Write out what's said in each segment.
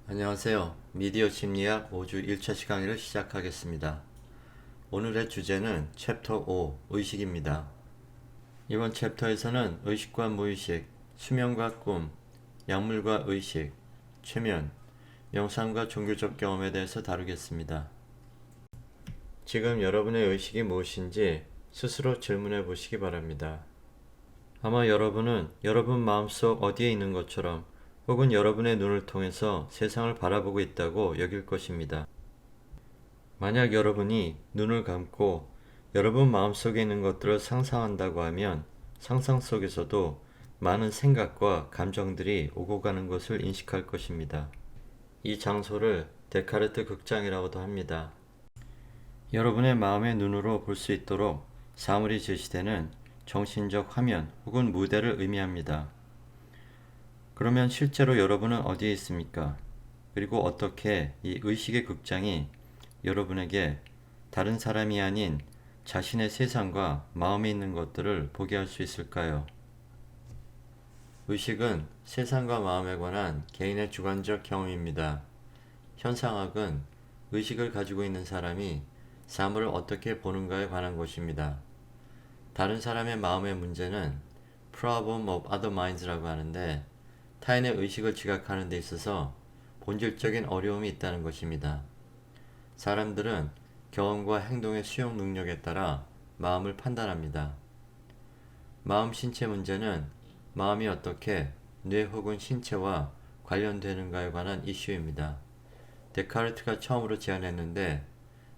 안녕하세요. 미디어 심리학 5주 1차 강의를 시작하겠습니다. 오늘의 주제는 챕터 5 의식입니다. 이번 챕터에서는 의식과 무의식, 수면과 꿈, 약물과 의식, 최면, 명상과 종교적 경험에 대해서 다루겠습니다. 지금 여러분의 의식이 무엇인지 스스로 질문해 보시기 바랍니다. 아마 여러분은 여러분 마음속 어디에 있는 것처럼 혹은 여러분의 눈을 통해서 세상을 바라보고 있다고 여길 것입니다. 만약 여러분이 눈을 감고 여러분 마음속에 있는 것들을 상상한다고 하면 상상 속에서도 많은 생각과 감정들이 오고 가는 것을 인식할 것입니다. 이 장소를 데카르트 극장이라고도 합니다. 여러분의 마음의 눈으로 볼 수 있도록 사물이 제시되는 정신적 화면 혹은 무대를 의미합니다. 그러면 실제로 여러분은 어디에 있습니까? 그리고 어떻게 이 의식의 극장이 여러분에게 다른 사람이 아닌 자신의 세상과 마음에 있는 것들을 보게 할 수 있을까요? 의식은 세상과 마음에 관한 개인의 주관적 경험입니다. 현상학은 의식을 가지고 있는 사람이 사물을 어떻게 보는가에 관한 것입니다. 다른 사람의 마음의 문제는 Problem of Other Minds라고 하는데 타인의 의식을 지각하는 데 있어서 본질적인 어려움이 있다는 것입니다. 사람들은 경험과 행동의 수용 능력에 따라 마음을 판단합니다. 마음 신체 문제는 마음이 어떻게 뇌 혹은 신체와 관련되는가에 관한 이슈입니다. 데카르트가 처음으로 제안했는데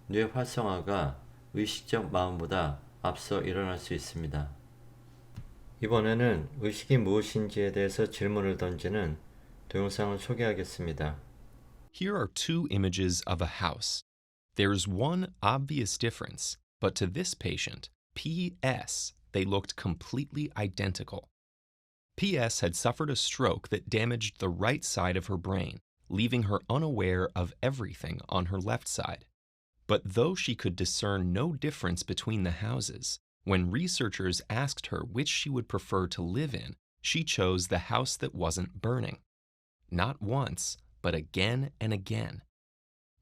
뇌 활성화가 의식적 마음보다 앞서 일어날 수 있습니다. 이번에는 의식이 무엇인지에 대해서 질문을 던지는 동영상을 소개하겠습니다. Here are two images of a house. There's one obvious difference, but to this patient, P.S., they looked completely identical. P.S. had suffered a stroke that damaged the right side of her brain, leaving her unaware of everything on her left side. But though she could discern no difference between the houses, when researchers asked her which she would prefer to live in, she chose the house that wasn't burning. Not once, but again and again.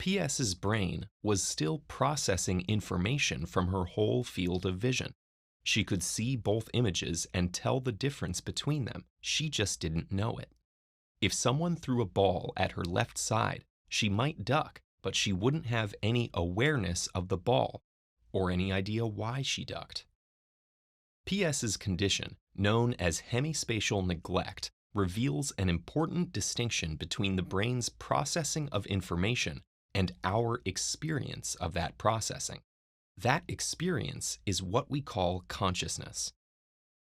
P.S.'s brain was still processing information from her whole field of vision. She could see both images and tell the difference between them. She just didn't know it. If someone threw a ball at her left side, she might duck, but she wouldn't have any awareness of the ball or any idea why she ducked. P.S.'s condition, known as hemispatial neglect, reveals an important distinction between the brain's processing of information and our experience of that processing. That experience is what we call consciousness.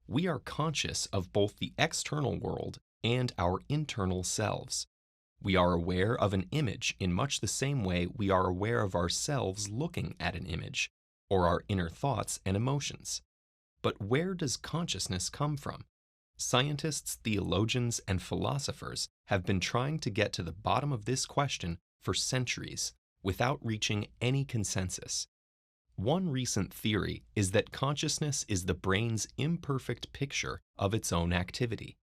We are conscious of both the external world and our internal selves. We are aware of an image in much the same way we are aware of ourselves looking at an image, or our inner thoughts and emotions. But where does consciousness come from? Scientists, theologians, and philosophers have been trying to get to the bottom of this question for centuries without reaching any consensus. One recent theory is that consciousness is the brain's imperfect picture of its own activity.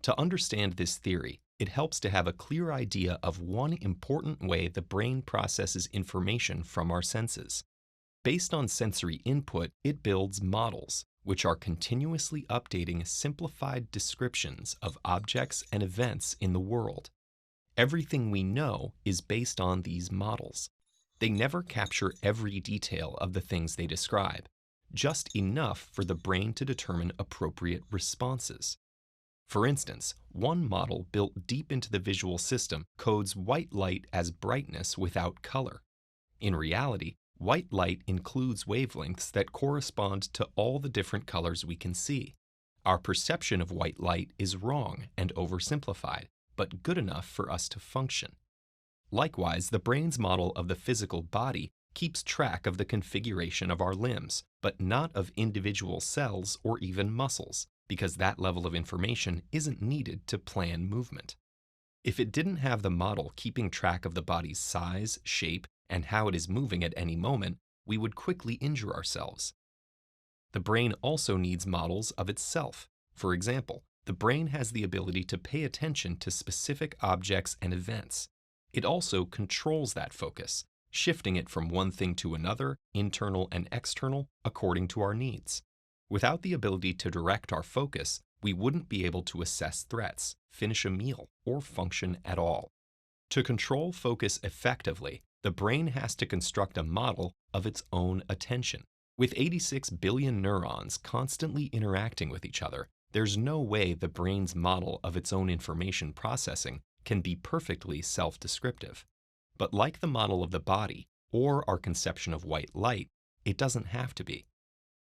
To understand this theory, it helps to have a clear idea of one important way the brain processes information from our senses. Based on sensory input, it builds models, which are continuously updating simplified descriptions of objects and events in the world. Everything we know is based on these models. They never capture every detail of the things they describe, just enough for the brain to determine appropriate responses. For instance, one model built deep into the visual system codes white light as brightness without color. In reality, white light includes wavelengths that correspond to all the different colors we can see. Our perception of white light is wrong and oversimplified, but good enough for us to function. Likewise, the brain's model of the physical body keeps track of the configuration of our limbs, but not of individual cells or even muscles, because that level of information isn't needed to plan movement. If it didn't have the model keeping track of the body's size, shape, and how it is moving at any moment, we would quickly injure ourselves. The brain also needs models of itself. For example, The brain has the ability to pay attention to specific objects and events. It also controls that focus, shifting it from one thing to another, internal and external, according to our needs. Without the ability to direct our focus, we wouldn't be able to assess threats, finish a meal, or function at all. To control focus effectively, the brain has to construct a model of its own attention. With 86 billion neurons constantly interacting with each other, there's no way the brain's model of its own information processing can be perfectly self-descriptive. But like the model of the body, or our conception of white light, it doesn't have to be.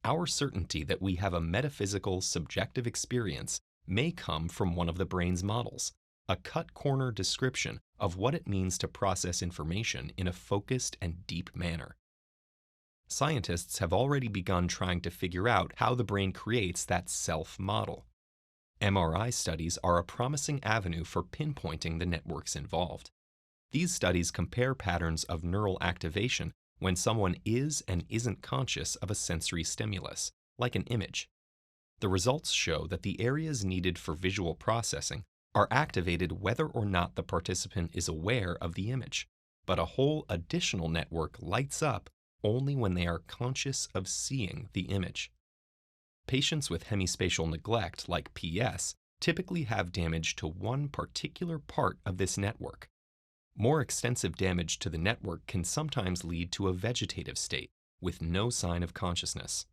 Our certainty that we have a metaphysical, subjective experience may come from one of the brain's models, a cut-corner description of what it means to process information in a focused and deep manner. Scientists have already begun trying to figure out how the brain creates that self-model. MRI studies are a promising avenue for pinpointing the networks involved. These studies compare patterns of neural activation when someone is and isn't conscious of a sensory stimulus, like an image. The results show that the areas needed for visual processing are activated whether or not the participant is aware of the image, but a whole additional network lights up only when they are conscious of seeing the image. Patients with hemispatial neglect, like PS, typically have damage to one particular part of this network. More extensive damage to the network can sometimes lead to a vegetative state with no sign of consciousness.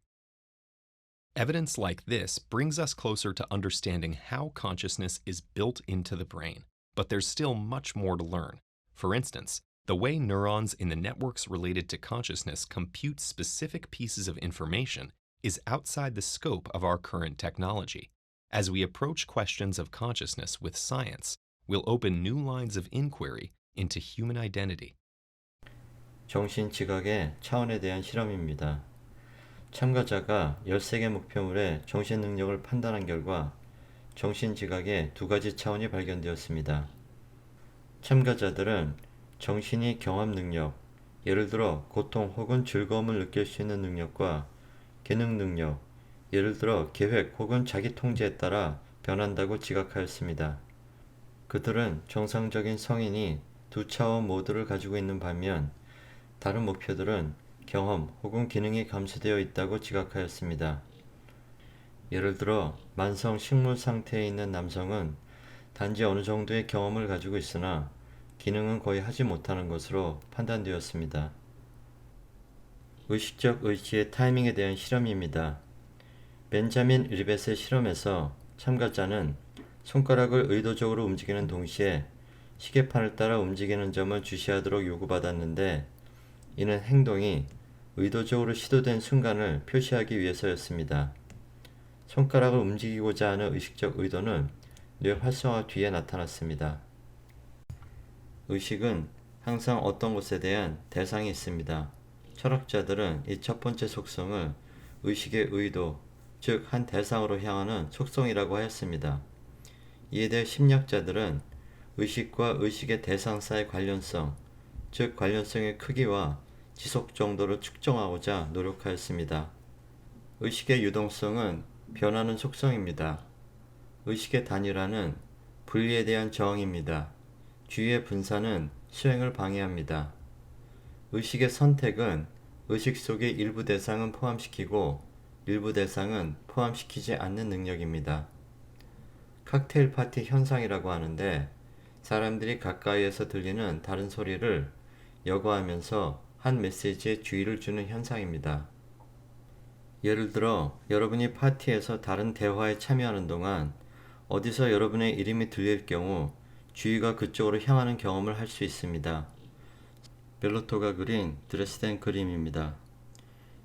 Evidence like this brings us closer to understanding how consciousness is built into the brain, but there's still much more to learn. For instance, the way neurons in the networks related to consciousness compute specific pieces of information is outside the scope of our current technology. As we approach questions of consciousness with science, we'll open new lines of inquiry into human identity. 정신지각의 차원에 대한 실험입니다. 참가자가 13개 목표물의 정신 능력을 판단한 결과 정신지각의 두 가지 차원이 발견되었습니다. 참가자들은 정신이 경험 능력, 예를 들어 고통 혹은 즐거움을 느낄 수 있는 능력과 기능 능력, 예를 들어 계획 혹은 자기 통제에 따라 변한다고 지각하였습니다. 그들은 정상적인 성인이 두 차원 모두를 가지고 있는 반면 다른 목표들은 경험 혹은 기능이 감소되어 있다고 지각하였습니다. 예를 들어 만성 식물 상태에 있는 남성은 단지 어느 정도의 경험을 가지고 있으나 기능은 거의 하지 못하는 것으로 판단되었습니다. 의식적 의지의 타이밍에 대한 실험입니다. 벤자민 리벳의 실험에서 참가자는 손가락을 의도적으로 움직이는 동시에 시계판을 따라 움직이는 점을 주시하도록 요구받았는데 이는 행동이 의도적으로 시도된 순간을 표시하기 위해서였습니다. 손가락을 움직이고자 하는 의식적 의도는 뇌 활성화 뒤에 나타났습니다. 의식은 항상 어떤 것에 대한 대상이 있습니다. 철학자들은 이 첫 번째 속성을 의식의 의도, 즉 한 대상으로 향하는 속성이라고 하였습니다. 이에 대해 심리학자들은 의식과 의식의 대상 사이의 관련성, 즉 관련성의 크기와 지속 정도를 측정하고자 노력하였습니다. 의식의 유동성은 변하는 속성입니다. 의식의 단일화는 분리에 대한 저항입니다. 주의의 분산은 수행을 방해합니다. 의식의 선택은 의식 속의 일부 대상은 포함시키고 일부 대상은 포함시키지 않는 능력입니다. 칵테일 파티 현상이라고 하는데 사람들이 가까이에서 들리는 다른 소리를 여과하면서 한 메시지에 주의를 주는 현상입니다. 예를 들어 여러분이 파티에서 다른 대화에 참여하는 동안 어디서 여러분의 이름이 들릴 경우 주의가 그쪽으로 향하는 경험을 할 수 있습니다. 벨로토가 그린 드레스덴 그림입니다.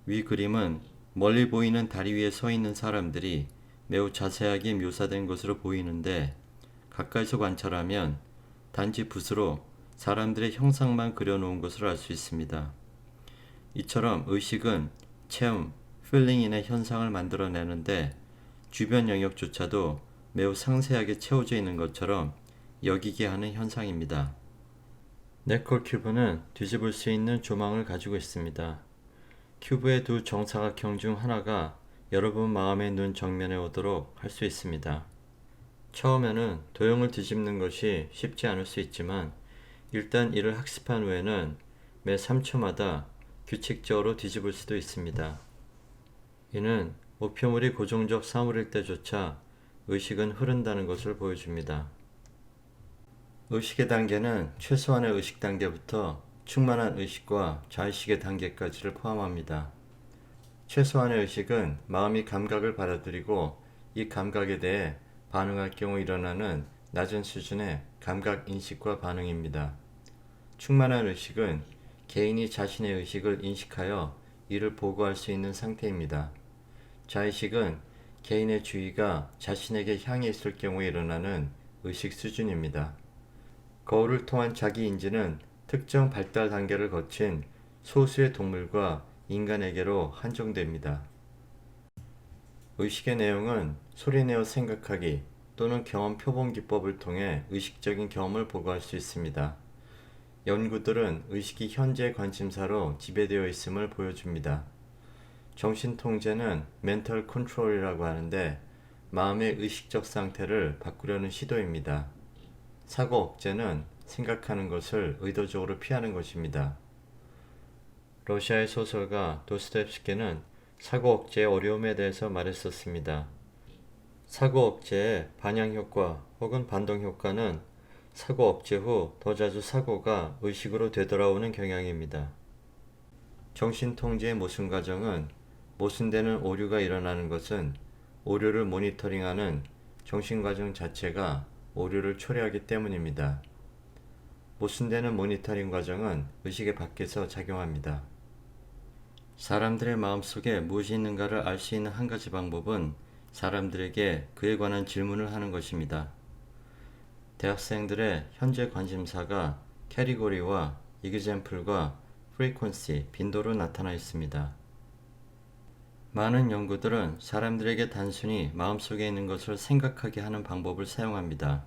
위 그림은 멀리 보이는 다리 위에 서 있는 사람들이 매우 자세하게 묘사된 것으로 보이는데 가까이서 관찰하면 단지 붓으로 사람들의 형상만 그려놓은 것을 알 수 있습니다. 이처럼 의식은 체험, 필링인의 현상을 만들어내는데 주변 영역조차도 매우 상세하게 채워져 있는 것처럼 여기게 하는 현상입니다. 네콜 큐브는 뒤집을 수 있는 조망을 가지고 있습니다. 큐브의 두 정사각형 중 하나가 여러분 마음의 눈 정면에 오도록 할 수 있습니다. 처음에는 도형을 뒤집는 것이 쉽지 않을 수 있지만 일단 이를 학습한 후에는 매 3초마다 규칙적으로 뒤집을 수도 있습니다. 이는 목표물이 고정적 사물일 때조차 의식은 흐른다는 것을 보여줍니다. 의식의 단계는 최소한의 의식 단계부터 충만한 의식과 자의식의 단계까지를 포함합니다. 최소한의 의식은 마음이 감각을 받아들이고 이 감각에 대해 반응할 경우 일어나는 낮은 수준의 감각 인식과 반응입니다. 충만한 의식은 개인이 자신의 의식을 인식하여 이를 보고할 수 있는 상태입니다. 자의식은 개인의 주의가 자신에게 향해 있을 경우에 일어나는 의식 수준입니다. 거울을 통한 자기 인지는 특정 발달 단계를 거친 소수의 동물과 인간에게로 한정됩니다. 의식의 내용은 소리내어 생각하기 또는 경험 표본 기법을 통해 의식적인 경험을 보고할 수 있습니다. 연구들은 의식이 현재 관심사로 지배되어 있음을 보여줍니다. 정신통제는 멘털 컨트롤이라고 하는데 마음의 의식적 상태를 바꾸려는 시도입니다. 사고 억제는 생각하는 것을 의도적으로 피하는 것입니다. 러시아의 소설가 도스토옙스키는 사고 억제의 어려움에 대해서 말했었습니다. 사고 억제의 반향 효과 혹은 반동 효과는 사고 억제 후 더 자주 사고가 의식으로 되돌아오는 경향입니다. 정신통제의 모순 과정은 모순되는 오류가 일어나는 것은 오류를 모니터링하는 정신과정 자체가 오류를 초래하기 때문입니다. 모순되는 모니터링 과정은 의식의 밖에서 작용합니다. 사람들의 마음속에 무엇이 있는가를 알 수 있는 한 가지 방법은 사람들에게 그에 관한 질문을 하는 것입니다. 대학생들의 현재 관심사가 캐리고리와 example과 frequency, 빈도로 나타나 있습니다. 많은 연구들은 사람들에게 단순히 마음속에 있는 것을 생각하게 하는 방법을 사용합니다.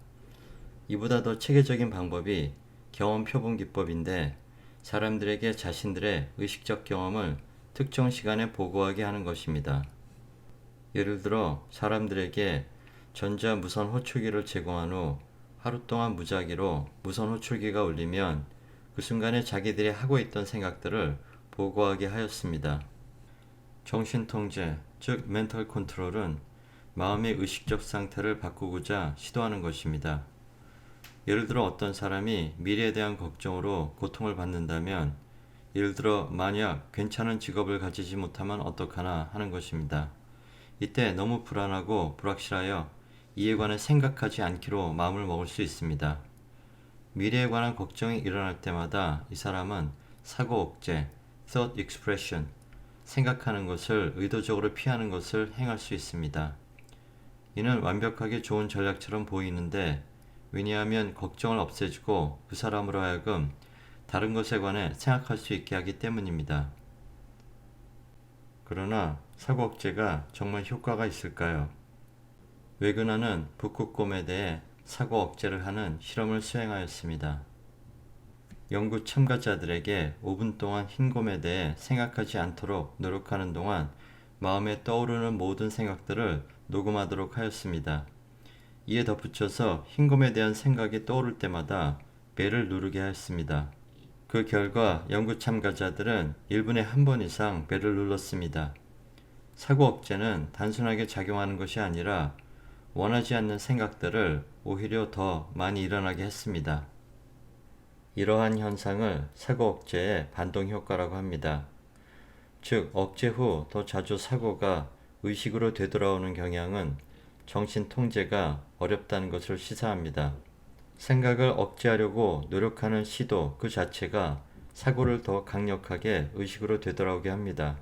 이보다 더 체계적인 방법이 경험 표본 기법인데 사람들에게 자신들의 의식적 경험을 특정 시간에 보고하게 하는 것입니다. 예를 들어 사람들에게 전자 무선 호출기를 제공한 후 하루 동안 무작위로 무선 호출기가 울리면 그 순간에 자기들이 하고 있던 생각들을 보고하게 하였습니다. 정신통제, 즉 멘털 컨트롤은 마음의 의식적 상태를 바꾸고자 시도하는 것입니다. 예를 들어 어떤 사람이 미래에 대한 걱정으로 고통을 받는다면 예를 들어 만약 괜찮은 직업을 가지지 못하면 어떡하나 하는 것입니다. 이때 너무 불안하고 불확실하여 이에 관해 생각하지 않기로 마음을 먹을 수 있습니다. 미래에 관한 걱정이 일어날 때마다 이 사람은 사고 억제, thought expression, 생각하는 것을 의도적으로 피하는 것을 행할 수 있습니다. 이는 완벽하게 좋은 전략처럼 보이는데 왜냐하면 걱정을 없애주고 그 사람으로 하여금 다른 것에 관해 생각할 수 있게 하기 때문입니다. 그러나 사고 억제가 정말 효과가 있을까요? 웨그너는 북극곰에 대해 사고 억제를 하는 실험을 수행하였습니다. 연구 참가자들에게 5분 동안 흰곰에 대해 생각하지 않도록 노력하는 동안 마음에 떠오르는 모든 생각들을 녹음하도록 하였습니다. 이에 덧붙여서 흰곰에 대한 생각이 떠오를 때마다 배를 누르게 하였습니다. 그 결과 연구 참가자들은 1분에 한 번 이상 배를 눌렀습니다. 사고 억제는 단순하게 작용하는 것이 아니라 원하지 않는 생각들을 오히려 더 많이 일어나게 했습니다. 이러한 현상을 사고 억제의 반동 효과라고 합니다. 즉, 억제 후 더 자주 사고가 의식으로 되돌아오는 경향은 정신 통제가 어렵다는 것을 시사합니다. 생각을 억제하려고 노력하는 시도 그 자체가 사고를 더 강력하게 의식으로 되돌아오게 합니다.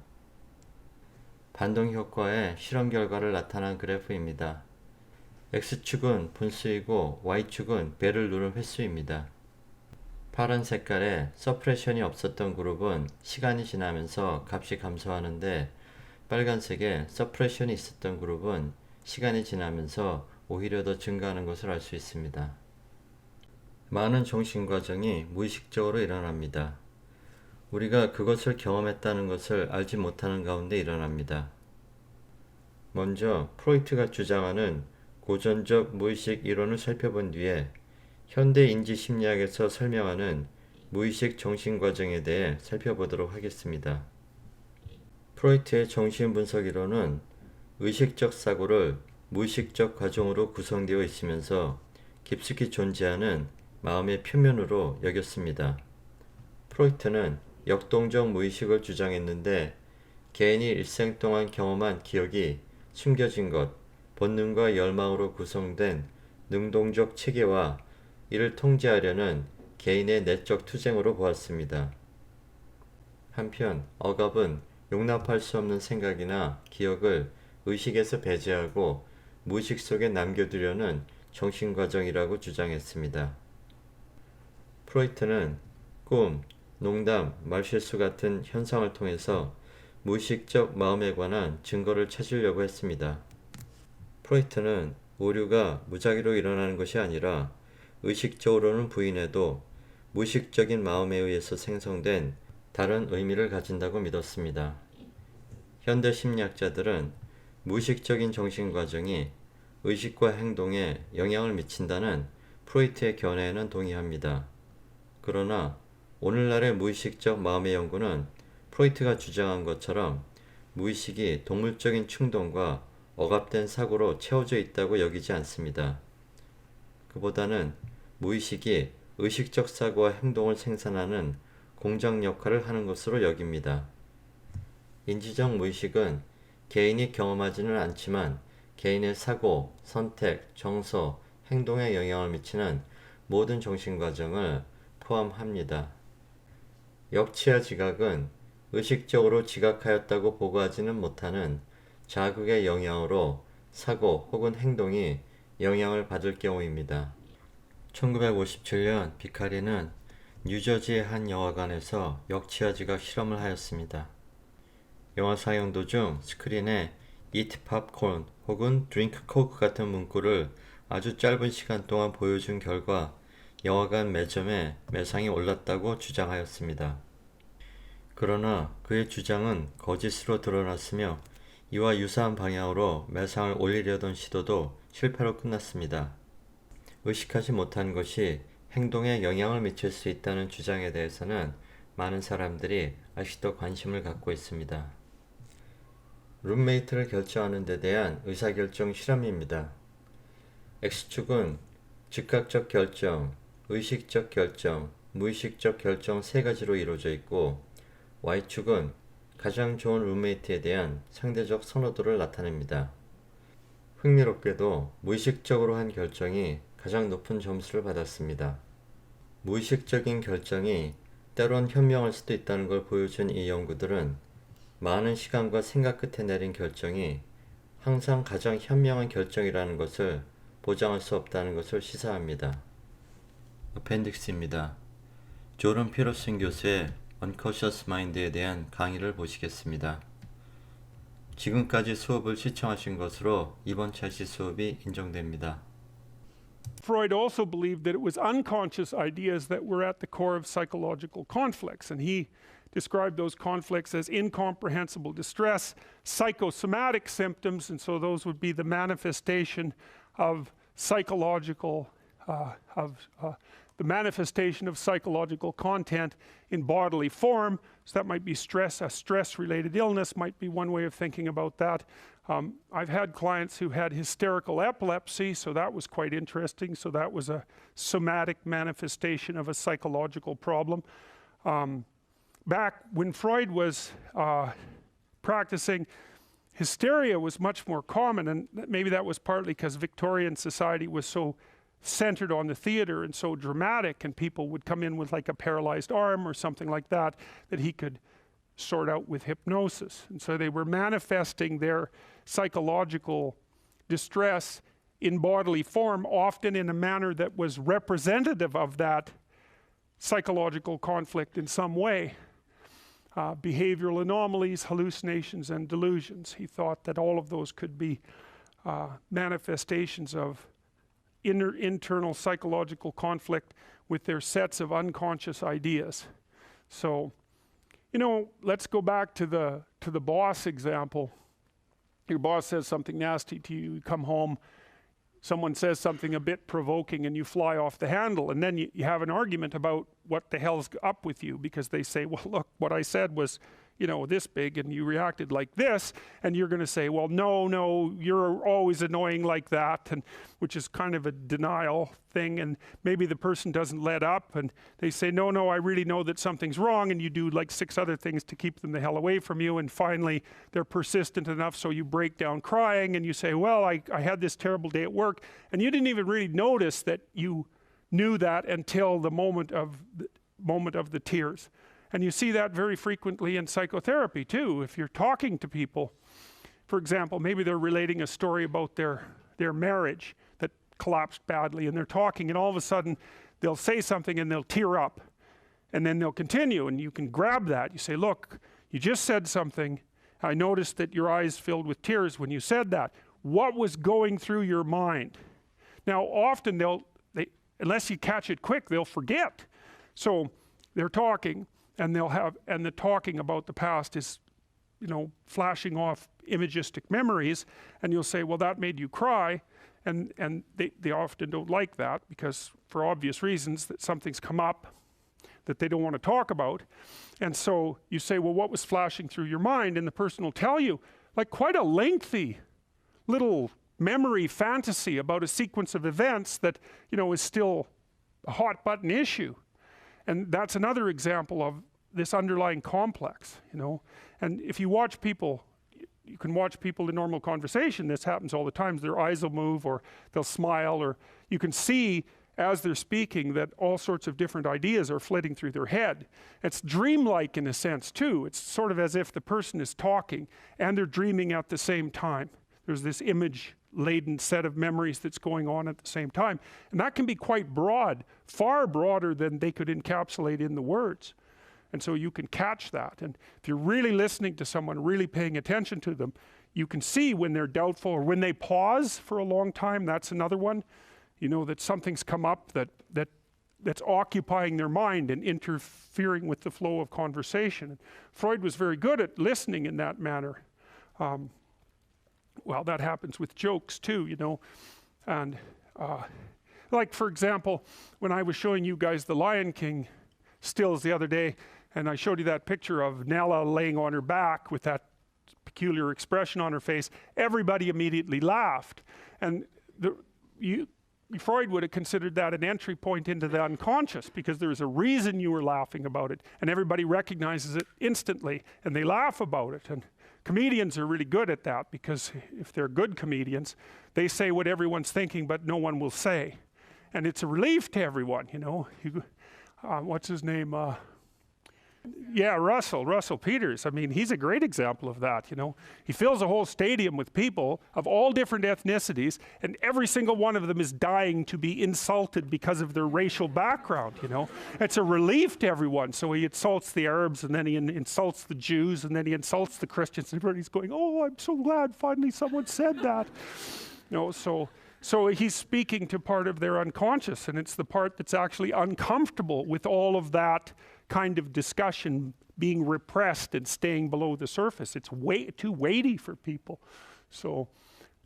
반동 효과의 실험 결과를 나타난 그래프입니다. X축은 분수이고 Y축은 배를 누른 횟수입니다. 파란 색깔의 서프레션이 없었던 그룹은 시간이 지나면서 값이 감소하는데 빨간색의 서프레션이 있었던 그룹은 시간이 지나면서 오히려 더 증가하는 것을 알 수 있습니다. 많은 정신과정이 무의식적으로 일어납니다. 우리가 그것을 경험했다는 것을 알지 못하는 가운데 일어납니다. 먼저 프로이트가 주장하는 고전적 무의식 이론을 살펴본 뒤에 현대 인지 심리학에서 설명하는 무의식 정신 과정에 대해 살펴보도록 하겠습니다. 프로이트의 정신 분석 이론은 의식적 사고를 무의식적 과정으로 구성되어 있으면서 깊숙이 존재하는 마음의 표면으로 여겼습니다. 프로이트는 역동적 무의식을 주장했는데 개인이 일생 동안 경험한 기억이 숨겨진 것, 본능과 열망으로 구성된 능동적 체계와 이를 통제하려는 개인의 내적 투쟁으로 보았습니다. 한편 억압은 용납할 수 없는 생각이나 기억을 의식에서 배제하고 무의식 속에 남겨두려는 정신과정이라고 주장했습니다. 프로이트는 꿈, 농담, 말실수 같은 현상을 통해서 무의식적 마음에 관한 증거를 찾으려고 했습니다. 프로이트는 오류가 무작위로 일어나는 것이 아니라 의식적으로는 부인해도 무의식적인 마음에 의해서 생성된 다른 의미를 가진다고 믿었습니다. 현대 심리학자들은 무의식적인 정신 과정이 의식과 행동에 영향을 미친다는 프로이트의 견해에는 동의합니다. 그러나 오늘날의 무의식적 마음의 연구는 프로이트가 주장한 것처럼 무의식이 동물적인 충동과 억압된 사고로 채워져 있다고 여기지 않습니다. 그보다는 무의식이 의식적 사고와 행동을 생산하는 공장 역할을 하는 것으로 여깁니다. 인지적 무의식은 개인이 경험하지는 않지만 개인의 사고, 선택, 정서, 행동에 영향을 미치는 모든 정신 과정을 포함합니다. 역치하 지각은 의식적으로 지각하였다고 보고하지는 못하는 자극의 영향으로 사고 혹은 행동이 영향을 받을 경우입니다. 1957년 비카리는 뉴저지의 한 영화관에서 역치하 지각 실험을 하였습니다. 영화 상영 도중 스크린에 Eat popcorn 혹은 Drink coke 같은 문구를 아주 짧은 시간 동안 보여준 결과 영화관 매점에 매상이 올랐다고 주장하였습니다. 그러나 그의 주장은 거짓으로 드러났으며 이와 유사한 방향으로 매상을 올리려던 시도도 실패로 끝났습니다. 의식하지 못한 것이 행동에 영향을 미칠 수 있다는 주장에 대해서는 많은 사람들이 아직도 관심을 갖고 있습니다. 룸메이트를 결정하는 데 대한 의사결정 실험입니다. X축은 즉각적 결정, 의식적 결정, 무의식적 결정 세 가지로 이루어져 있고 Y축은 가장 좋은 룸메이트에 대한 상대적 선호도를 나타냅니다. 흥미롭게도 무의식적으로 한 결정이 가장 높은 점수를 받았습니다. 무의식적인 결정이 때론 현명할 수도 있다는 걸 보여준 이 연구들은 많은 시간과 생각 끝에 내린 결정이 항상 가장 현명한 결정이라는 것을 보장할 수 없다는 것을 시사합니다. 어펜딕스입니다. 조던 피터슨 교수의 Unconscious Mind에 대한 강의를 보시겠습니다. 지금까지 수업을 시청하신 것으로 이번 차시 수업이 인정됩니다. Freud also believed that it was unconscious ideas that were at the core of psychological conflicts, and he described those conflicts as incomprehensible distress, psychosomatic symptoms, and so those would be the manifestation of psychological the manifestation of psychological content in bodily form. So that might be stress, a stress-related illness might be one way of thinking about that. I've had clients who had hysterical epilepsy, so that was quite interesting. So that was a somatic manifestation of a psychological problem. Back when Freud was practicing, hysteria was much more common, and maybe that was partly because Victorian society was so centered on the theater and so dramatic, and people would come in with like a paralyzed arm or something like that that he could sort out with hypnosis. And so they were manifesting their psychological distress in bodily form, often in a manner that was representative of that psychological conflict in some way. Behavioral anomalies, hallucinations, and delusions. He thought that all of those could be manifestations of internal psychological conflict with their sets of unconscious ideas. So, you know, let's go back to the boss example. Your boss says something nasty to you, you come home, someone says something a bit provoking and you fly off the handle, and then you have an argument about what the hell's up with you, because they say, well, look, what I said was, you know, this big and you reacted like this, and you're going to say, well, no, you're always annoying like that, and which is kind of a denial thing, and maybe the person doesn't let up and they say, no, I really know that something's wrong, and you do like 6 other things to keep them the hell away from you, and finally they're persistent enough so you break down crying and you say, well, I had this terrible day at work, and you didn't even really notice that you knew that until the moment of the tears. And you see that very frequently in psychotherapy too. If you're talking to people, for example, maybe they're relating a story about their marriage that collapsed badly, and they're talking, and all of a sudden they'll say something and they'll tear up, and then they'll continue, and you can grab that. You say, look, you just said something. I noticed that your eyes filled with tears when you said that. What was going through your mind? Now, often unless you catch it quick, they'll forget. So they're talking, and the talking about the past is, you know, flashing off imagistic memories, and you'll say, well, that made you cry, and they often don't like that, because for obvious reasons, that something's come up that they don't want to talk about. And so you say, well, what was flashing through your mind? And the person will tell you, like, quite a lengthy little memory fantasy about a sequence of events that, you know, is still a hot button issue. And that's another example of this underlying complex, you know. And if you watch people, you can watch people in normal conversation, this happens all the time, their eyes will move, or they'll smile, or you can see as they're speaking that all sorts of different ideas are flitting through their head. It's dreamlike in a sense too. It's sort of as if the person is talking and they're dreaming at the same time. There's this image-laden set of memories that's going on at the same time. And that can be quite broad, far broader than they could encapsulate in the words. And so you can catch that. And if you're really listening to someone, really paying attention to them, you can see when they're doubtful, or when they pause for a long time. That's another one. You know that something's come up that's occupying their mind and interfering with the flow of conversation. And Freud was very good at listening in that manner. Well, that happens with jokes too, you know. And like, for example, when I was showing you guys the Lion King stills the other day, and I showed you that picture of Nella laying on her back with that peculiar expression on her face, everybody immediately laughed. And Freud would have considered that an entry point into the unconscious, because there's a reason you were laughing about it, and everybody recognizes it instantly, and they laugh about it. And comedians are really good at that, because if they're good comedians, they say what everyone's thinking, but no one will say. And it's a relief to everyone, you know. What's his name? Yeah, Russell Peters. I mean, he's a great example of that, you know. He fills a whole stadium with people of all different ethnicities, and every single one of them is dying to be insulted because of their racial background, you know. It's a relief to everyone. So he insults the Arabs, and then he insults the Jews, and then he insults the Christians, and everybody's going, oh, I'm so glad finally someone said that. You know, so he's speaking to part of their unconscious, and it's the part that's actually uncomfortable with all of that kind of discussion being repressed and staying below the surface. It's too weighty for people. So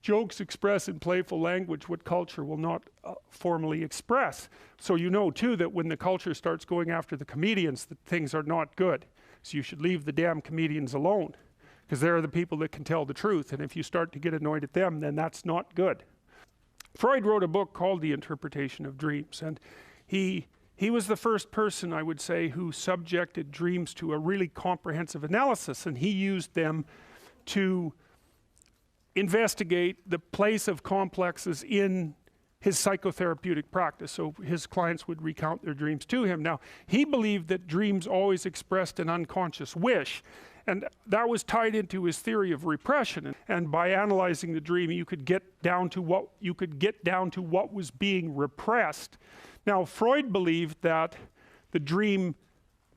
jokes express in playful language what culture will not formally express. So you know too that when the culture starts going after the comedians, that things are not good. So you should leave the damn comedians alone, because they're the people that can tell the truth. And if you start to get annoyed at them, then that's not good. Freud wrote a book called The Interpretation of Dreams, and he was the first person, I would say, who subjected dreams to a really comprehensive analysis, and he used them to investigate the place of complexes in his psychotherapeutic practice. So his clients would recount their dreams to him. Now, he believed that dreams always expressed an unconscious wish, and that was tied into his theory of repression. And by analyzing the dream, you could get down to what was being repressed. Now, Freud believed that the dream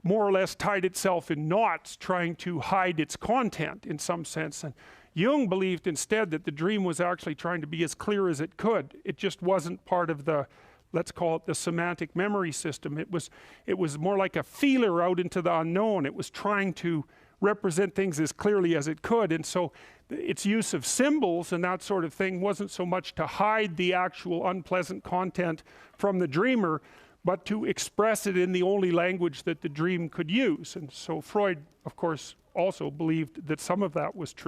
more or less tied itself in knots, trying to hide its content in some sense. And Jung believed instead that the dream was actually trying to be as clear as it could. It just wasn't part of the, let's call it the semantic memory system. It was more like a feeler out into the unknown. It was trying to represent things as clearly as it could. And so its use of symbols and that sort of thing wasn't so much to hide the actual unpleasant content from the dreamer, but to express it in the only language that the dream could use. And so Freud, of course, also believed that some of that was true.